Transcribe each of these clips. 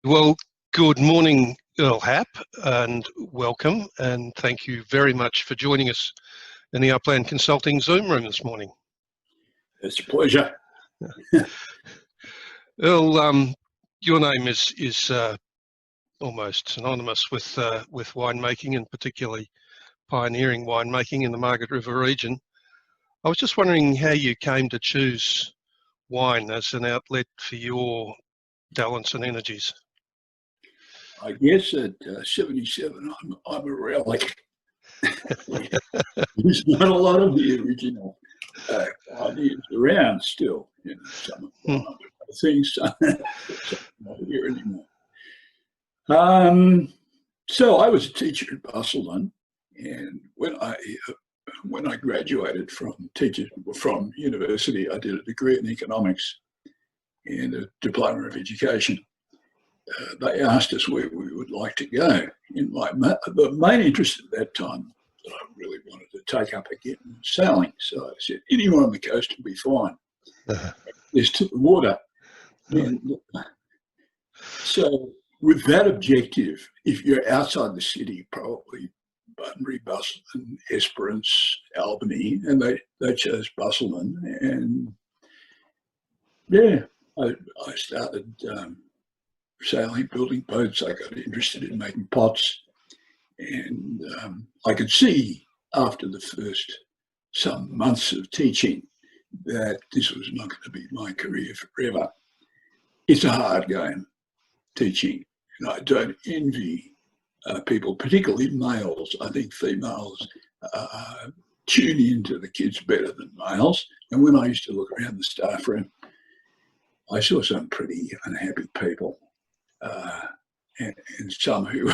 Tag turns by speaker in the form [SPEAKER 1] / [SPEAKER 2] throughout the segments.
[SPEAKER 1] Well, good morning, Erl Happ, and welcome, and thank you very much for joining us in the Upland Consulting Zoom room this morning.
[SPEAKER 2] It's a pleasure.
[SPEAKER 1] Erl, your name is almost synonymous with winemaking, and particularly pioneering winemaking in the Margaret River region. I was just wondering how you came to choose wine as an outlet for your talents and energies.
[SPEAKER 2] I guess at 77, I'm a relic. There's not a lot of the original ideas around still. You know, some of them other things, some not here anymore. So I was a teacher at Busselton, and when I graduated from university, I did a degree in economics and a diploma of education. They asked us where we would like to go. The main interest at that time that I really wanted to take up again was sailing. So I said, anywhere on the coast will be fine. There's to the water. And so with that objective, if you're outside the city, probably Bunbury, Busselton, Esperance, Albany, and they chose Busselton. And yeah, I started sailing, building boats. I got interested in making pots, and I could see after the first some months of teaching that this was not going to be my career forever. It's a hard game, teaching, and I don't envy people, particularly males. I think females tune into the kids better than males. And when I used to look around the staff room, I saw some pretty unhappy people. And some who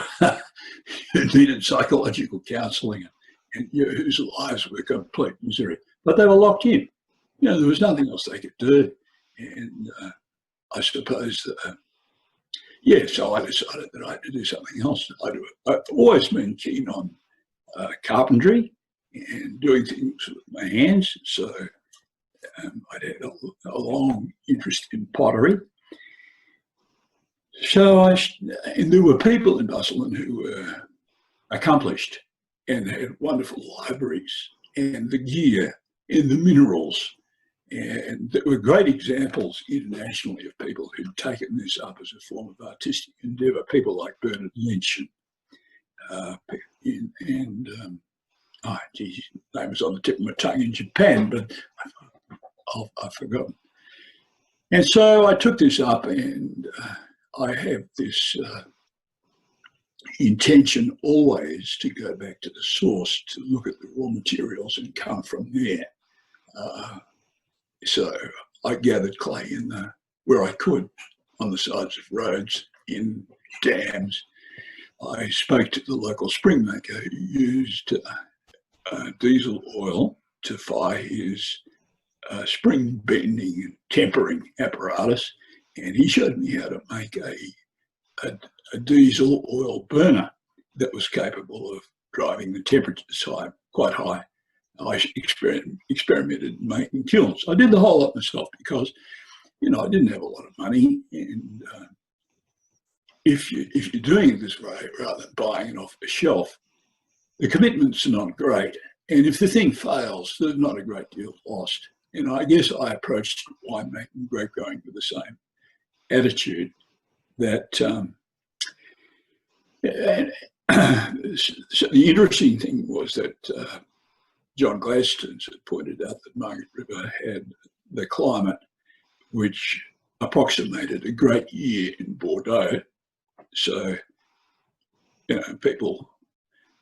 [SPEAKER 2] needed psychological counselling and whose lives were complete misery. But they were locked in. You know, there was nothing else they could do. And I suppose, so I decided that I had to do something else. I've always been keen on carpentry and doing things with my hands. So I'd had a long interest in pottery. So and there were people in Busselton who were accomplished and had wonderful libraries and the gear and the minerals. And there were great examples internationally of people who'd taken this up as a form of artistic endeavour. People like Bernard Lynch his name was on the tip of my tongue in Japan, but I've forgotten. And so I took this up, and I have this intention always to go back to the source, to look at the raw materials and come from there. So I gathered clay where I could, on the sides of roads, in dams. I spoke to the local spring maker who used diesel oil to fire his spring bending and tempering apparatus. And he showed me how to make a diesel oil burner that was capable of driving the temperatures quite high. I experimented making kilns. I did the whole lot myself because, you know, I didn't have a lot of money. And if you're doing it this way rather than buying it off the shelf, the commitments are not great. And if the thing fails, there's not a great deal lost. And I guess I approached winemaking and grape growing with the same attitude that so the interesting thing was that John Gladstone had pointed out that Margaret River had the climate which approximated a great year in Bordeaux. So, you know,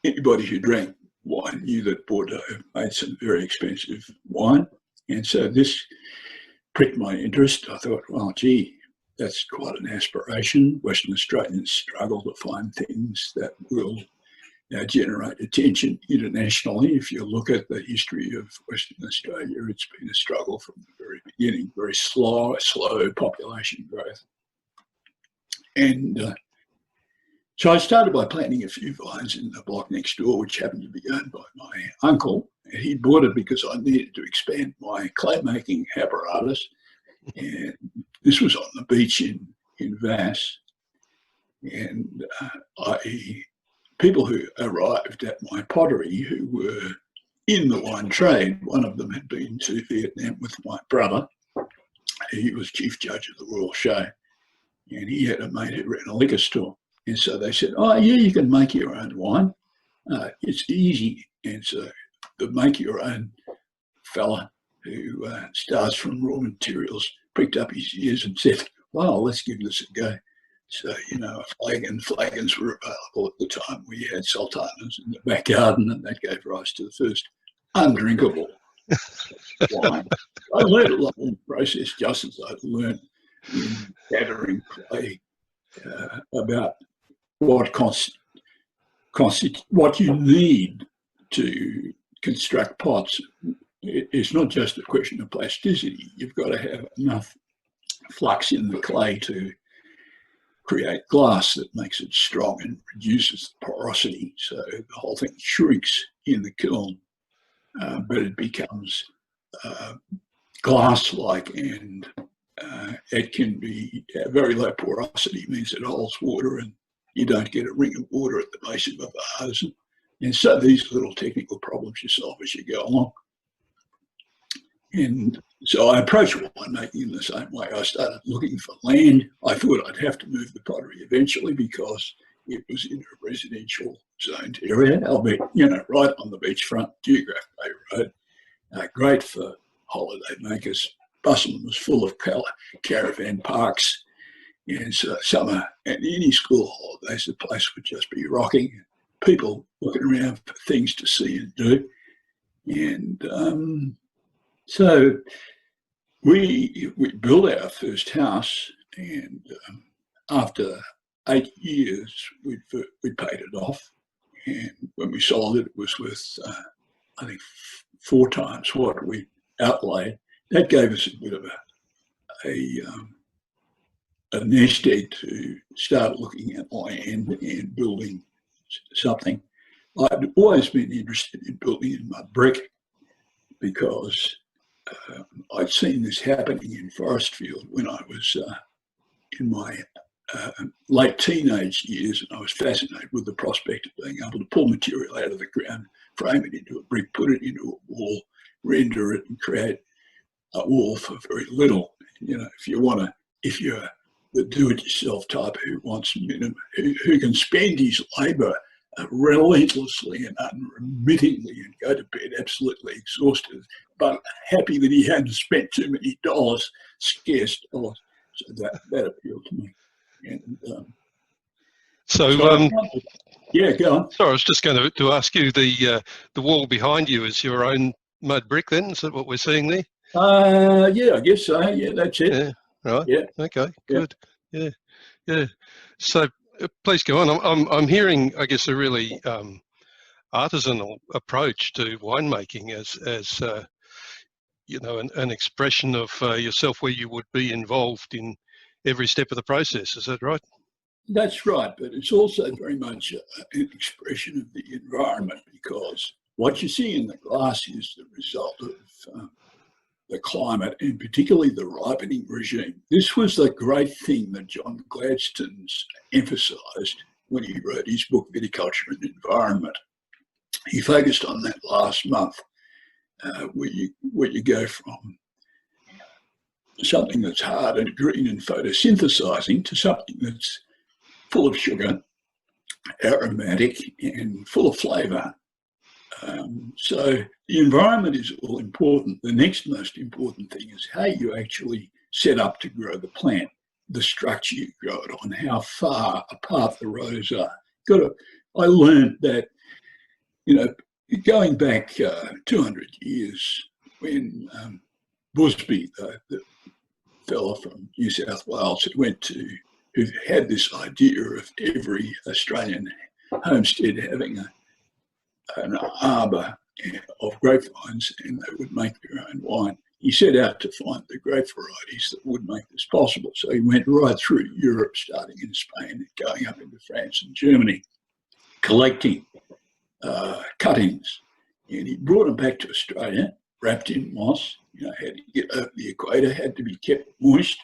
[SPEAKER 2] anybody who drank wine knew that Bordeaux made some very expensive wine. And so this pricked my interest. I thought, well, gee, that's quite an aspiration. Western Australians struggle to find things that will generate attention internationally. If you look at the history of Western Australia, it's been a struggle from the very beginning, very slow population growth. And so I started by planting a few vines in the block next door, which happened to be owned by my uncle. And he bought it because I needed to expand my clay making apparatus. And this was on the beach in Vass. And people who arrived at my pottery who were in the wine trade, one of them had been to Vietnam with my brother. He was chief judge of the Royal Show, and he had a mate who ran a liquor store. And so they said, oh, yeah, you can make your own wine. It's easy. And so the make your own fella who starts from raw materials pricked up his ears and said, well, let's give this a go. So, flagons were available at the time. We had sultanas in the back garden, and that gave rise to the first undrinkable wine. I learned a lot in the process, just as I'd learned in gathering clay about what you need to construct pots. It's not just a question of plasticity. You've got to have enough flux in the clay to create glass that makes it strong and reduces the porosity. So the whole thing shrinks in the kiln, but it becomes glass-like, and it can be very low porosity, means it holds water and you don't get a ring of water at the base of a vase. And so these little technical problems you solve as you go along. And so I approached winemaking in the same way. I started looking for land. I thought I'd have to move the pottery eventually because it was in a residential zoned area, albeit, right on the beachfront, Geograph Bay Road. Great for holiday makers. Busselman was full of caravan parks. And so summer and any school holidays, the place would just be rocking. People looking around for things to see and do. And so we built our first house, and after 8 years, we paid it off. And when we sold it, it was worth, I think, 4 times what we outlaid. That gave us a bit of a nest egg to start looking at land and building something. I'd always been interested in building in mud brick because I'd seen this happening in Forestfield when I was in my late teenage years, and I was fascinated with the prospect of being able to pull material out of the ground, frame it into a brick, put it into a wall, render it, and create a wall for very little. If you're the do-it-yourself type who wants minimum, who can spend his labour relentlessly and unremittingly and go to bed absolutely exhausted, but happy that he hadn't spent too many scarce dollars. So that appealed to me. And yeah, go on.
[SPEAKER 1] Sorry, I was just going to ask you, the wall behind you is your own mud brick then? Is that what we're seeing there?
[SPEAKER 2] Yeah, I guess so. Yeah, that's it.
[SPEAKER 1] Yeah, right.
[SPEAKER 2] Yeah.
[SPEAKER 1] Okay, good. Yeah. So please go on. I'm hearing, I guess, a really artisanal approach to winemaking as an expression of yourself where you would be involved in every step of the process. Is that right?
[SPEAKER 2] That's right, but it's also very much an expression of the environment, because what you see in the glass is the result of the climate, and particularly the ripening regime. This was the great thing that John Gladstone's emphasised when he wrote his book, Viticulture and Environment. He focused on that last month, where you go from something that's hard and green and photosynthesizing to something that's full of sugar, aromatic, and full of flavour. So the environment is all important. The next most important thing is how you actually set up to grow the plant, the structure you grow it on, how far apart the rows are. I learned that, going back 200 years, when Busby, the fella from New South Wales, who had this idea of every Australian homestead having an arbour of grapevines, and they would make their own wine. He set out to find the grape varieties that would make this possible. So he went right through Europe, starting in Spain and going up into France and Germany, collecting cuttings. And he brought them back to Australia, wrapped in moss, had to get over the equator, had to be kept moist.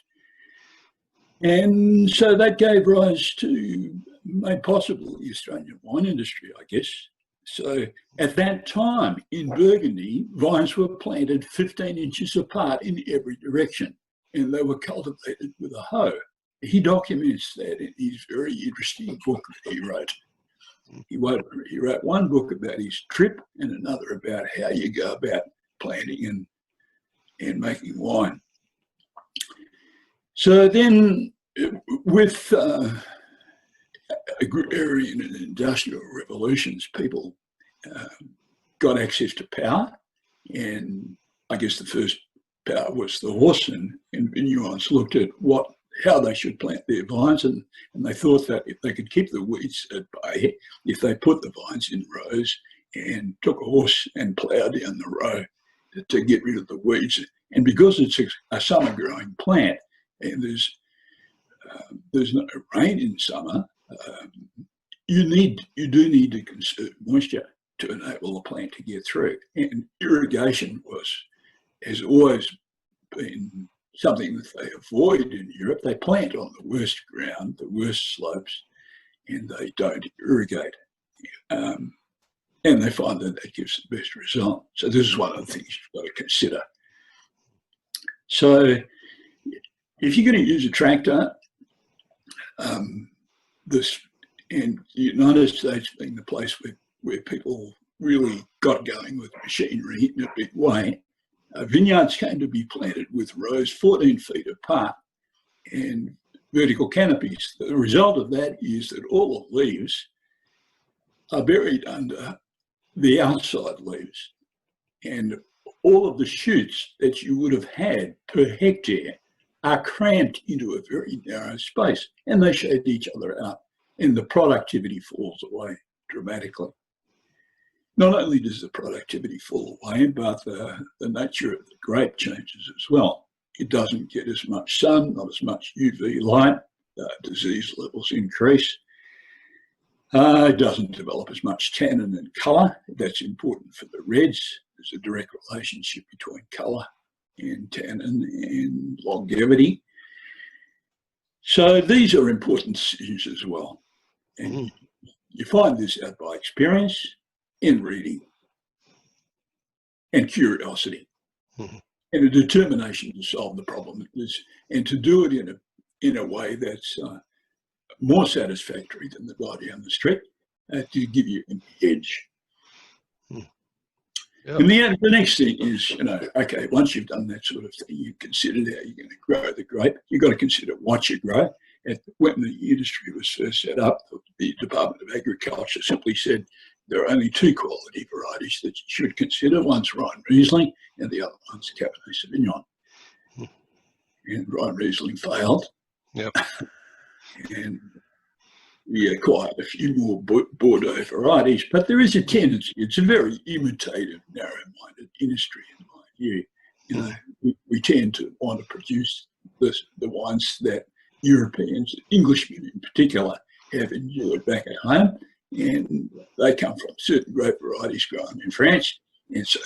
[SPEAKER 2] And so that gave rise to, made possible the Australian wine industry, I guess. So at that time in Burgundy, vines were planted 15 inches apart in every direction, and they were cultivated with a hoe. He documents that in his very interesting book that he wrote. He wrote one book about his trip and another about how you go about planting and making wine. So then with agrarian and industrial revolutions, people got access to power, and I guess the first power was the horse, and vineyards looked at how they should plant their vines, and they thought that if they could keep the weeds at bay, if they put the vines in rows and took a horse and ploughed down the row to get rid of the weeds, and because it's a summer growing plant and there's no rain in summer, you do need to conserve moisture to enable the plant to get through. And irrigation has always been something that they avoid in Europe. They plant on the worst ground, the worst slopes, and they don't irrigate. And they find that gives the best result. So this is one of the things you've got to consider. So if you're going to use a tractor, and the United States being the place where people really got going with machinery in a big way, vineyards came to be planted with rows 14 feet apart and vertical canopies. The result of that is that all the leaves are buried under the outside leaves, and all of the shoots that you would have had per hectare are cramped into a very narrow space, and they shade each other out, and the productivity falls away dramatically. Not only does the productivity fall away, but the nature of the grape changes as well. It doesn't get as much sun, not as much UV light, disease levels increase. It doesn't develop as much tannin and colour. That's important for the reds. There's a direct relationship between colour and tannin and longevity. So these are important decisions as well. And you find this out by experience, in reading, and curiosity, and a determination to solve the problem, and to do it in a way that's more satisfactory than the guy down the street, to give you an edge. Yep. And the next thing is, okay, once you've done that sort of thing, you've considered how you're going to grow the grape. You've got to consider what you grow. When the industry was first set up, the Department of Agriculture simply said there are only two quality varieties that you should consider. One's Rhine Riesling, and the other one's Cabernet Sauvignon. And Rhine Riesling failed.
[SPEAKER 1] Yep.
[SPEAKER 2] And we acquired a few more Bordeaux varieties, but there is a tendency. It's a very imitative, narrow-minded industry, in my view. We tend to want to produce the wines that Europeans, Englishmen in particular, have enjoyed back at home, and they come from certain grape varieties grown in France, and so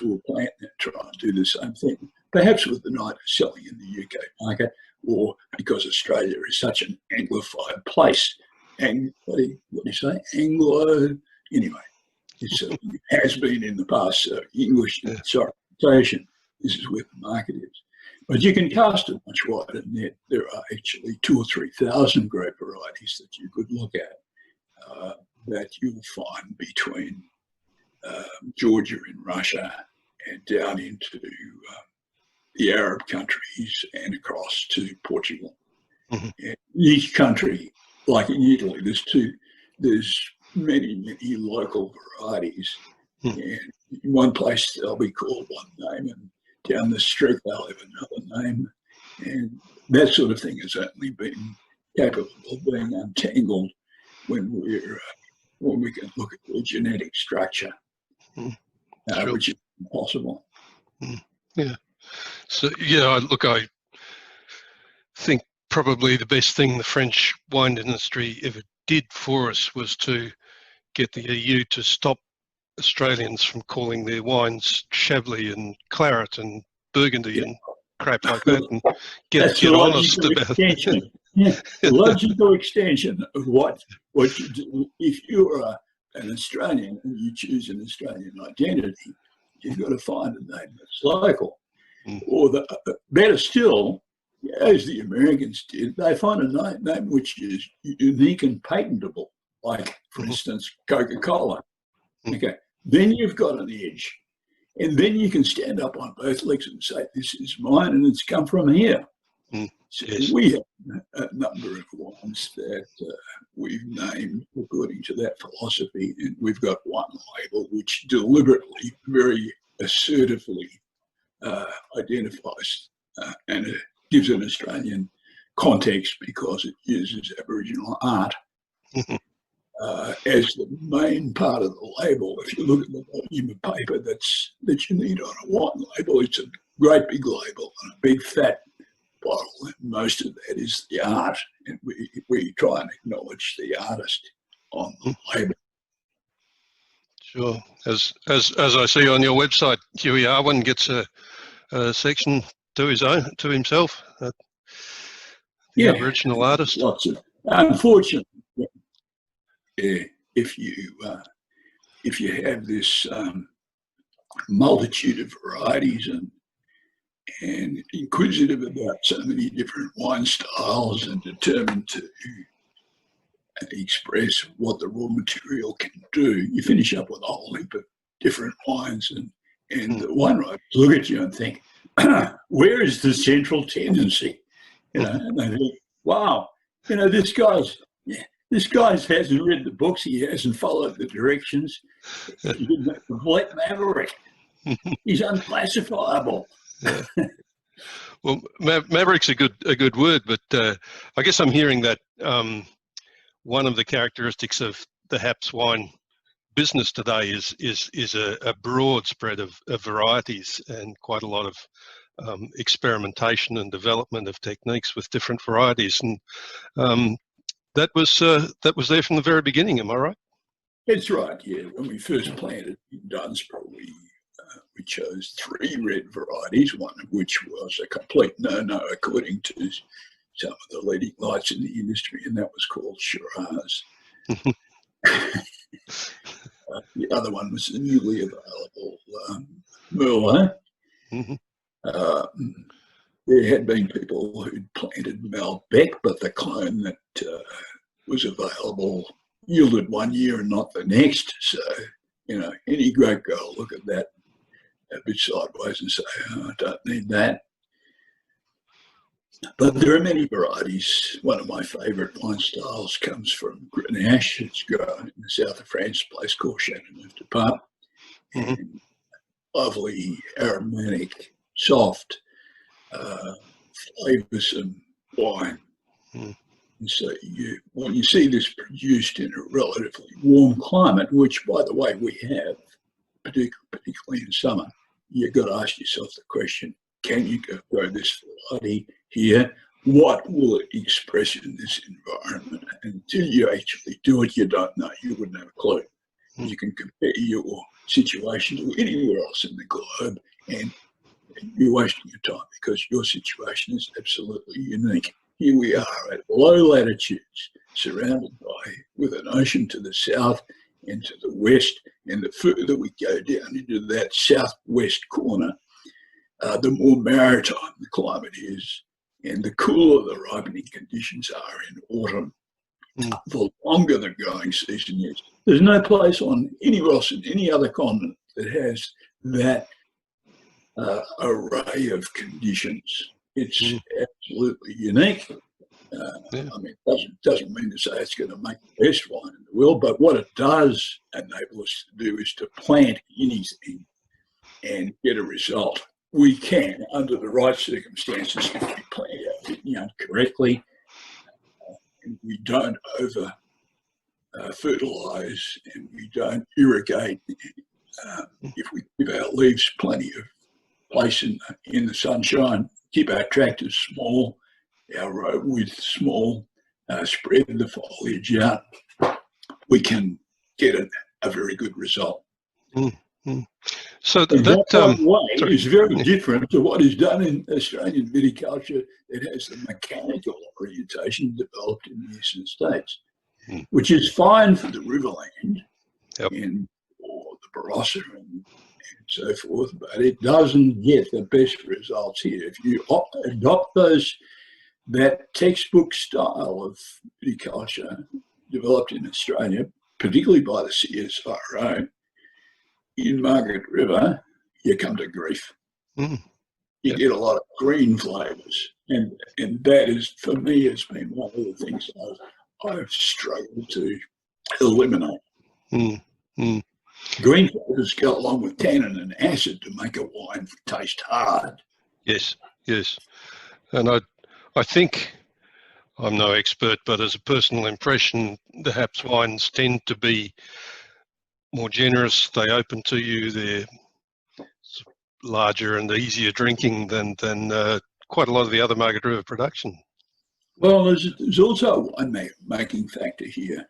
[SPEAKER 2] we'll plant and try and do the same thing, perhaps with the night of selling in the UK market, or because Australia is such an Anglified place. And what do you say? Anglo, anyway, it has been in the past. So English, sorry, this is where the market is. But you can cast a much wider net. There are actually 2,000 or 3,000 grape varieties that you could look at that you'll find between Georgia and Russia and down into the Arab countries and across to Portugal. And each country, like in Italy, there's many local varieties. And in one place they'll be called one name, and down the street they'll have another name. And that sort of thing has only been capable of being untangled when we can look at the genetic structure, which is impossible.
[SPEAKER 1] Yeah. So, look, I think probably the best thing the French wine industry ever did for us was to get the EU to stop Australians from calling their wines Chablis and Claret and Burgundy and crap like that and
[SPEAKER 2] That's
[SPEAKER 1] get
[SPEAKER 2] the
[SPEAKER 1] honest
[SPEAKER 2] logical
[SPEAKER 1] about
[SPEAKER 2] extension. Yeah, the logical extension of what you do. If you're an Australian and you choose an Australian identity, you've got to find a name that's local. Or better still, as the Americans did, they find a name which is unique and patentable, like, for instance, Coca-Cola. Okay, then you've got an edge. And then you can stand up on both legs and say, this is mine and it's come from here. So
[SPEAKER 1] yes.
[SPEAKER 2] we have a number of wines that we've named according to that philosophy. And we've got one label which deliberately, very assertively identifies and gives an Australian context because it uses Aboriginal art. As the main part of the label. If you look at the volume of paper that you need on a wine label, it's a great big label and a big fat bottle. And most of that is the art, and we try and acknowledge the artist on the label.
[SPEAKER 1] Sure. As I see on your website, Huey Arwin gets a section to himself. The Aboriginal artist.
[SPEAKER 2] Lots of, unfortunately, if you have this multitude of varieties and inquisitive about so many different wine styles and determined to express what the raw material can do, you finish up with a whole heap of different wines, and the wine writers look at you and think, where is the central tendency? And they think, wow, this guy hasn't read the books, he hasn't followed the directions. He's a complete maverick. He's unclassifiable.
[SPEAKER 1] Yeah. Well, maverick's a good word, but I guess I'm hearing that one of the characteristics of the Happ's wine business today is a broad spread of varieties and quite a lot of experimentation and development of techniques with different varieties, and that was there from the very beginning. Am I right?
[SPEAKER 2] That's right. Yeah, when we first planted in Dunsborough, we chose 3 red varieties, one of which was a complete no-no according to some of the leading lights in the industry, and that was called Shiraz. The other one was the newly available Merlot. There had been people who'd planted Malbec, but the clone that was available yielded one year and not the next. So, any grape guy will look at that a bit sideways and say, oh, I don't need that. But there are many varieties. One of my favourite wine styles comes from Grenache. It's grown in the south of France, a place called Châteauneuf-du-Pape. And lovely, aromatic, soft, flavoursome wine. And so when you see this produced in a relatively warm climate, which, by the way, we have, particularly in summer, you've got to ask yourself the question, can you grow this variety here? What will it express in this environment? Until you actually do it, you don't know. You wouldn't have a clue. You can compare your situation to anywhere else in the globe, and you're wasting your time because your situation is absolutely unique. Here we are at low latitudes, surrounded with an ocean to the south and to the west, and the further we go down into that southwest corner, the more maritime the climate is, and the cooler the ripening conditions are in autumn, the longer the growing season is. There's no place anywhere else in any other continent that has that array of conditions. It's absolutely unique. I mean, it doesn't mean to say it's going to make the best wine in the world, but what it does enable us to do is to plant anything and get a result. We can, under the right circumstances, if we plant our vineyard correctly, and we don't over fertilise and we don't irrigate, if we give our leaves plenty of place in the sunshine, keep our tractors small, our row width small, spread the foliage out, we can get a very good result.
[SPEAKER 1] Mm. So
[SPEAKER 2] And that, by the way,
[SPEAKER 1] sorry.
[SPEAKER 2] is very different to what is done in Australian viticulture. It has the mechanical orientation developed in the eastern states, which is fine for the riverland and or the Barossa and so forth, but it doesn't get the best results here. If you adopt that textbook style of viticulture developed in Australia, particularly by the CSIRO, in Margaret River, you come to grief. You get a lot of green flavours, and that is, for me, has been one of the things I've struggled to eliminate. Green flavours go along with tannin and acid to make a wine taste hard.
[SPEAKER 1] Yes, yes, and I think, I'm no expert, but as a personal impression, the Happ's wines tend to be more generous. They open to you. They're larger and easier drinking than quite a lot of the other Margaret River production.
[SPEAKER 2] Well, there's also a wine-making factor here.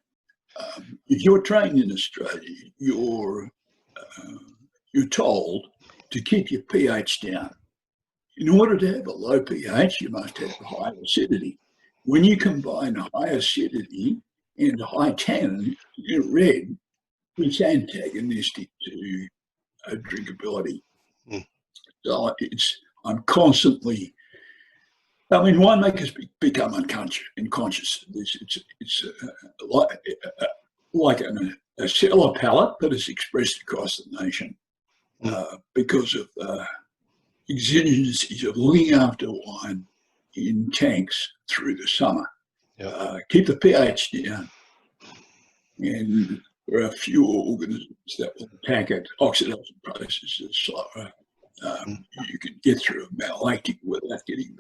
[SPEAKER 2] If you're trained in Australia, you're told to keep your pH down. In order to have a low pH, you must have high acidity. When you combine high acidity and high tannin in red, it's antagonistic to drinkability. So I'm constantly, winemakers become unconscious of this. It's like a cellar palette that is expressed across the nation because of exigencies of looking after wine in tanks through the summer. Keep the pH down, and there are fewer organisms that will attack it. Oxidation process is slower. You can get through a malolactic without getting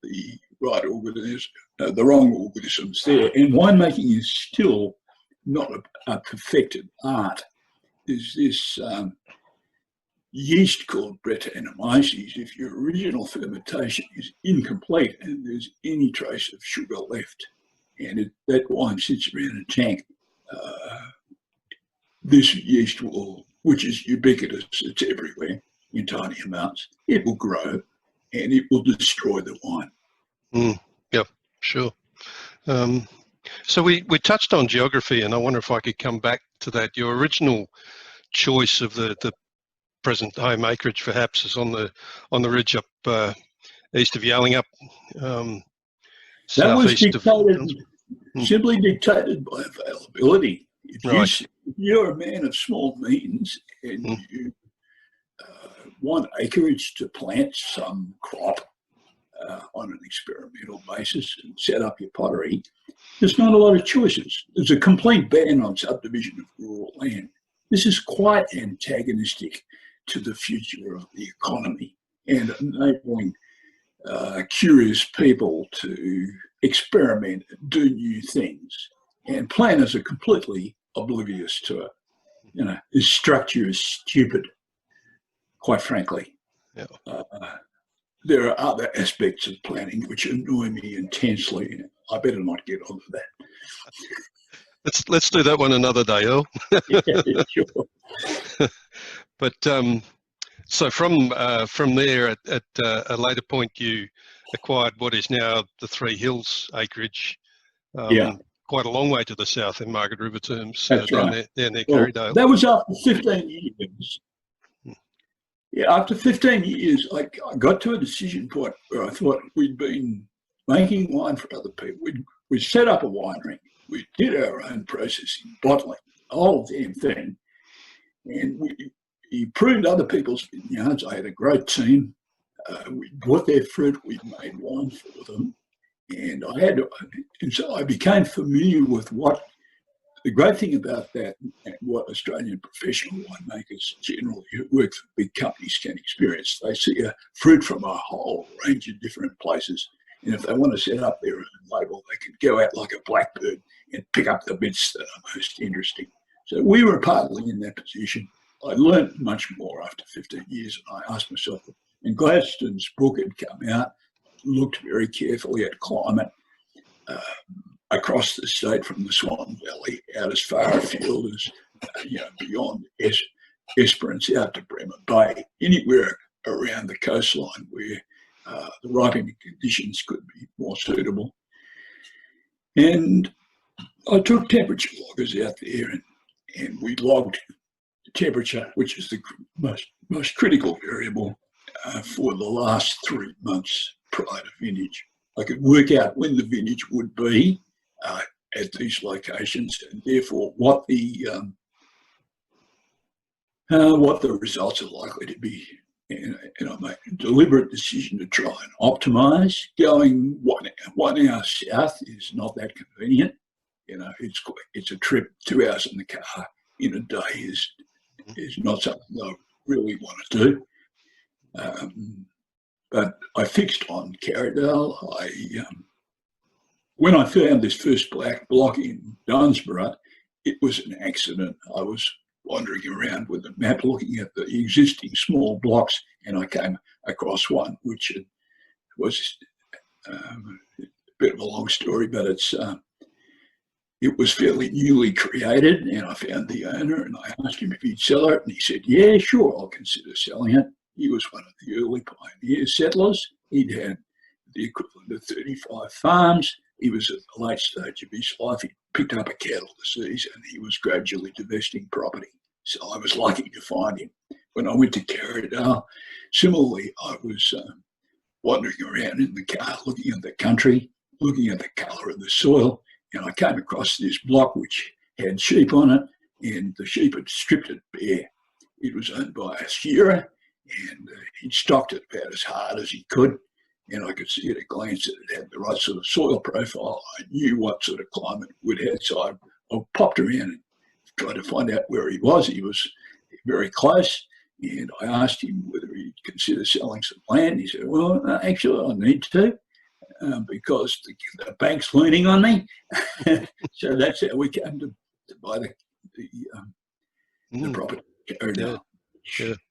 [SPEAKER 2] the right organisms, the wrong organisms there. And winemaking is still not a perfected art. There's this yeast called Brettanomyces. If your original fermentation is incomplete and there's any trace of sugar left, and that wine sits around a tank, this yeast which is ubiquitous, it's everywhere in tiny amounts, it will grow and it will destroy the wine.
[SPEAKER 1] Yep, sure. So we touched on geography, and I wonder if I could come back to that. Your original choice of the present home acreage perhaps is on the ridge up east of Yallingup,
[SPEAKER 2] that was
[SPEAKER 1] dictated,
[SPEAKER 2] simply dictated by availability. If you're a man of small means and you want acreage to plant some crop on an experimental basis and set up your pottery, there's not a lot of choices. There's a complete ban on subdivision of rural land. This is quite antagonistic to the future of the economy and enabling curious people to experiment, do new things, and planners are completely oblivious to it. This structure is stupid, quite frankly. There are other aspects of planning which annoy me intensely. I better not get onto that.
[SPEAKER 1] Let's do that one another day, Earl.
[SPEAKER 2] Yeah, sure.
[SPEAKER 1] But so from there, at a later point, you acquired what is now the Three Hills acreage. Quite a long way to the south in Margaret River terms.
[SPEAKER 2] That's
[SPEAKER 1] down
[SPEAKER 2] right.
[SPEAKER 1] there near
[SPEAKER 2] Well,
[SPEAKER 1] Kerrydale.
[SPEAKER 2] that was after 15 years. Yeah, after 15 years, I got to a decision point where I thought we'd been making wine for other people. We set up a winery. We did our own processing, bottling, the whole damn thing. And we improved other people's vineyards. I had a great team. We bought their fruit. We made wine for them. And so I became familiar with what the great thing about that and what Australian professional winemakers generally who work for big companies can experience. They see a fruit from a whole range of different places. And if they want to set up their own label, they can go out like a blackbird and pick up the bits that are most interesting. So we were partly in that position. I learned much more after 15 years, and I asked myself, and Gladstone's book had come out, looked very carefully at climate across the state from the Swan Valley out as far afield as beyond Esperance out to Bremer Bay, anywhere around the coastline where the ripening conditions could be more suitable. And I took temperature loggers out there, and we logged the temperature, which is the most critical variable for the last 3 months prior to vintage. I could work out when the vintage would be at these locations, and therefore what the results are likely to be. And I made a deliberate decision to try and optimise. Going 1 hour south is not that convenient. It's a trip. 2 hours in the car in a day is not something I really want to do. But I fixed on Carradale. When I found this first black block in Dunsborough, it was an accident. I was wandering around with a map looking at the existing small blocks, and I came across one which was a bit of a long story, but it was fairly newly created, and I found the owner and I asked him if he'd sell it, and he said, yeah, sure, I'll consider selling it. He was one of the early pioneer settlers. He'd had the equivalent of 35 farms. He was at the late stage of his life. He picked up a cattle disease and he was gradually divesting property. So I was lucky to find him. When I went to Carradale, similarly, I was wandering around in the car, looking at the country, looking at the colour of the soil, and I came across this block which had sheep on it, and the sheep had stripped it bare. It was owned by a shearer, and he'd stocked it about as hard as he could, and I could see at a glance that it had the right sort of soil profile. I knew what sort of climate it would have, so I popped around and tried to find out where he was. He was very close, and I asked him whether he'd consider selling some land. He said, well, actually, I need to, because the bank's leaning on me. So that's how we came to buy the property. Yeah.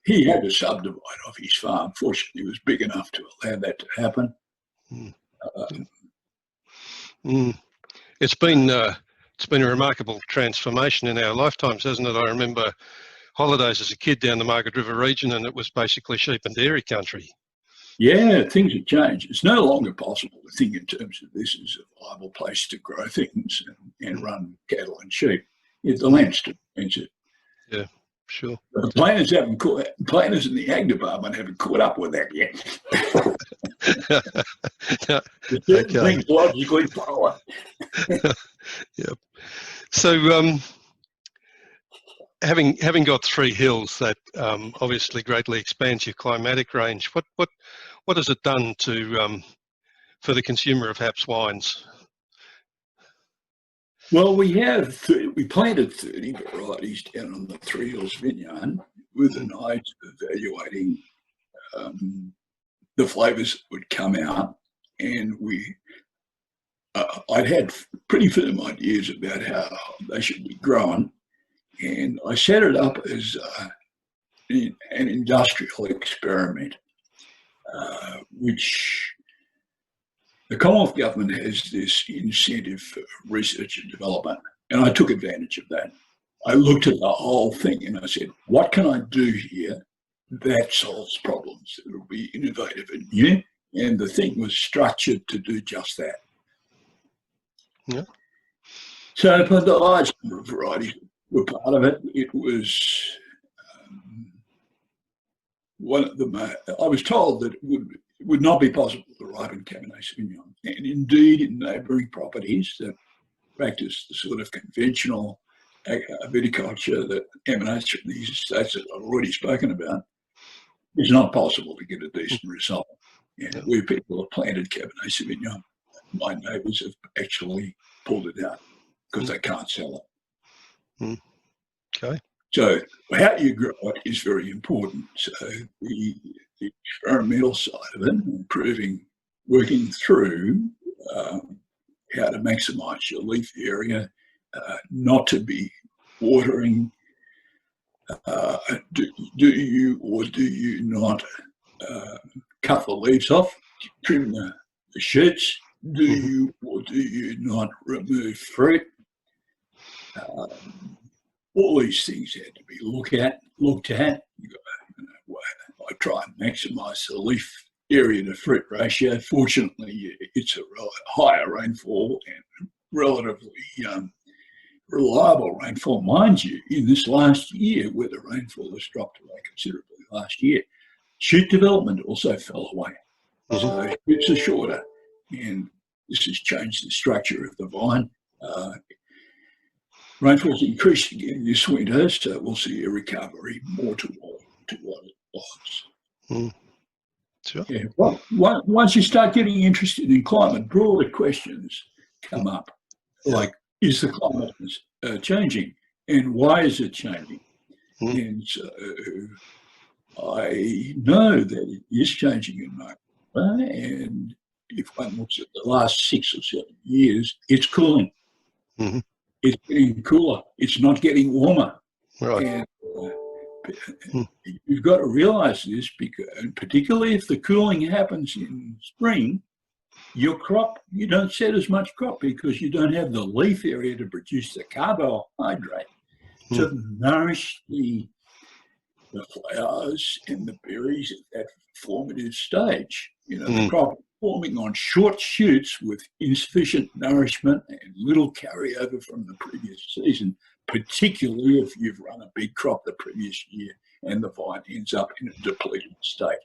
[SPEAKER 2] He had to subdivide off his farm. Fortunately, he was big enough to allow that to happen.
[SPEAKER 1] It's been a remarkable transformation in our lifetimes, hasn't it? I remember holidays as a kid down the Margaret River region, and it was basically sheep and dairy country. Yeah,
[SPEAKER 2] things have changed. It's no longer possible to think in terms of this as a viable place to grow things and run cattle and sheep. The land's too expensive.
[SPEAKER 1] Yeah. Sure.
[SPEAKER 2] But the planners in the ag department haven't caught up with that yet. Things logically follow.
[SPEAKER 1] Yep. So, having got 3 hills, that obviously greatly expands your climatic range. What has it done to for the consumer of Happ's wines?
[SPEAKER 2] Well, we planted 30 varieties down on the 3 Hills Vineyard with an eye to evaluating the flavours that would come out, and I'd had pretty firm ideas about how they should be grown, and I set it up as an industrial experiment, which the Commonwealth Government has this incentive for research and development, and I took advantage of that. I looked at the whole thing and I said, what can I do here that solves problems, that will be innovative and new? And the thing was structured to do just that.
[SPEAKER 1] Yeah.
[SPEAKER 2] So for the large number of varieties were part of it. It was one of the, I was told that it would not be possible to ripen Cabernet Sauvignon. And indeed, in neighbouring properties that practice the sort of conventional viticulture that emanates from these estates that I've already spoken about, it's not possible to get a decent result. And where people have planted Cabernet Sauvignon, my neighbours have actually pulled it out because they can't sell it.
[SPEAKER 1] Okay.
[SPEAKER 2] So how you grow it is very important. So the experimental side of it, improving, working through how to maximise your leaf area, not to be watering. Do you or do you not cut the leaves off, trim the shoots? Do you or do you not remove fruit? all these things had to be looked at. I try and maximise the leaf area to fruit ratio. Fortunately, it's a higher rainfall and relatively reliable rainfall. Mind you, in this last year, where the rainfall has dropped away considerably last year, shoot development also fell away. So shoots are shorter, and this has changed the structure of the vine. Rainfall's increased again this winter, so we'll see a recovery more to what it was.
[SPEAKER 1] Sure.
[SPEAKER 2] Yeah. Well, once you start getting interested in climate, broader questions come up, like, is the climate changing, and why is it changing? And so I know that it is changing in Margaret River, and if one looks at the last 6 or 7 years, it's cooling. It's getting cooler. It's not getting warmer.
[SPEAKER 1] Right.
[SPEAKER 2] And you've got to realise this, because, and particularly if the cooling happens in spring, your crop, you don't set as much crop because you don't have the leaf area to produce the carbohydrate to nourish the flowers and the berries at that formative stage. The crop forming on short shoots with insufficient nourishment and little carryover from the previous season, particularly if you've run a big crop the previous year and the vine ends up in a depleted state.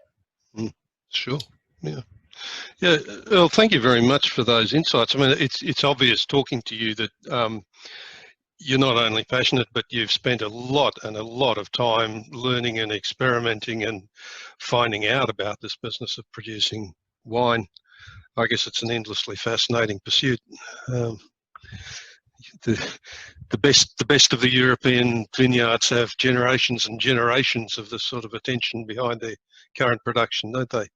[SPEAKER 1] Sure. Yeah, Earl, thank you very much for those insights. I mean, it's obvious talking to you that you're not only passionate, but you've spent a lot of time learning and experimenting and finding out about this business of producing wine. I guess it's an endlessly fascinating pursuit. The best of the European vineyards have generations and generations of this sort of attention behind their current production, don't they?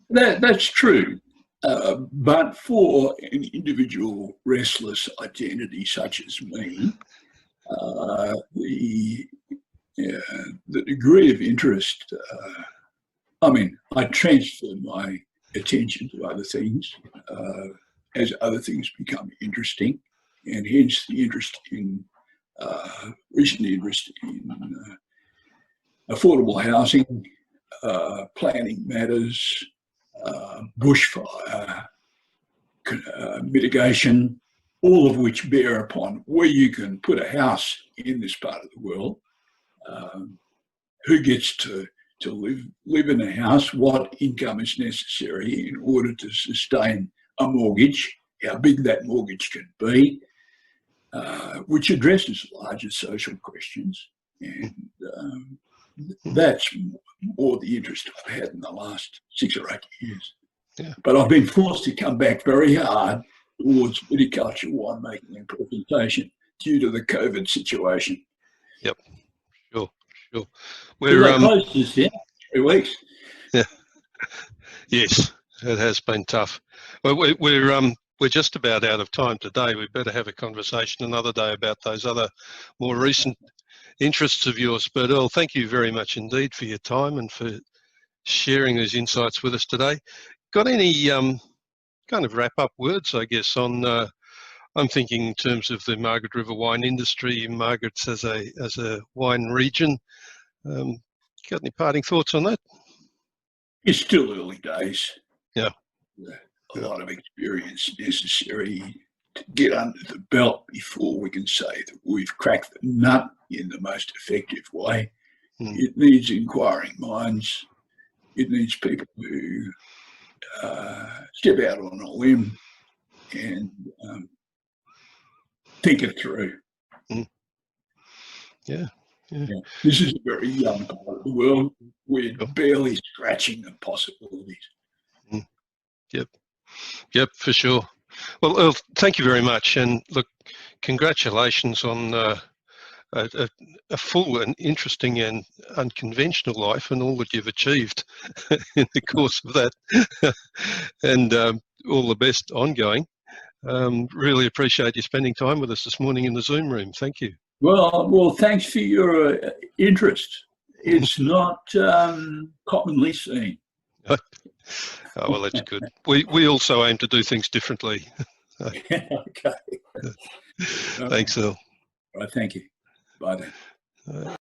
[SPEAKER 2] That's true. But for an individual restless identity such as me, the degree of interest, I transfer my attention to other things as other things become interesting, and hence the interest in, recent interest in affordable housing, planning matters, bushfire mitigation, all of which bear upon where you can put a house in this part of the world, who gets to live in a house, what income is necessary in order to sustain a mortgage, how big that mortgage can be, which addresses larger social questions. And that's more the interest I've had in the last 6 or 8 years.
[SPEAKER 1] Yeah.
[SPEAKER 2] But I've been forced to come back very hard towards viticulture, winemaking and presentation due to the COVID situation.
[SPEAKER 1] Yep, sure.
[SPEAKER 2] We're close this down 3 weeks.
[SPEAKER 1] Yeah. Yes, it has been tough. Well, we're just about out of time today. We better have a conversation another day about those other more recent interests of yours. But Earl, thank you very much indeed for your time and for sharing these insights with us today. Got any kind of wrap-up words, I guess, on I'm thinking in terms of the Margaret River wine industry, Margaret's as a wine region. Got any parting thoughts on that?
[SPEAKER 2] It's still early days.
[SPEAKER 1] Yeah.
[SPEAKER 2] A lot of experience necessary to get under the belt before we can say that we've cracked the nut in the most effective way. It needs inquiring minds. It needs people who step out on a limb and think it through. Yeah. This is a very young part of the world. We're barely scratching the possibilities.
[SPEAKER 1] Yep, for sure. Well, Earl, thank you very much. And look, congratulations on a full and interesting and unconventional life and all that you've achieved in the course of that. And all the best ongoing. Really appreciate you spending time with us this morning in the Zoom room. Thank you.
[SPEAKER 2] Well, thanks for your interest. It's not commonly seen.
[SPEAKER 1] Oh, well, that's good. We also aim to do things differently.
[SPEAKER 2] Okay.
[SPEAKER 1] Thanks, Earl.
[SPEAKER 2] All right, thank you. Bye then.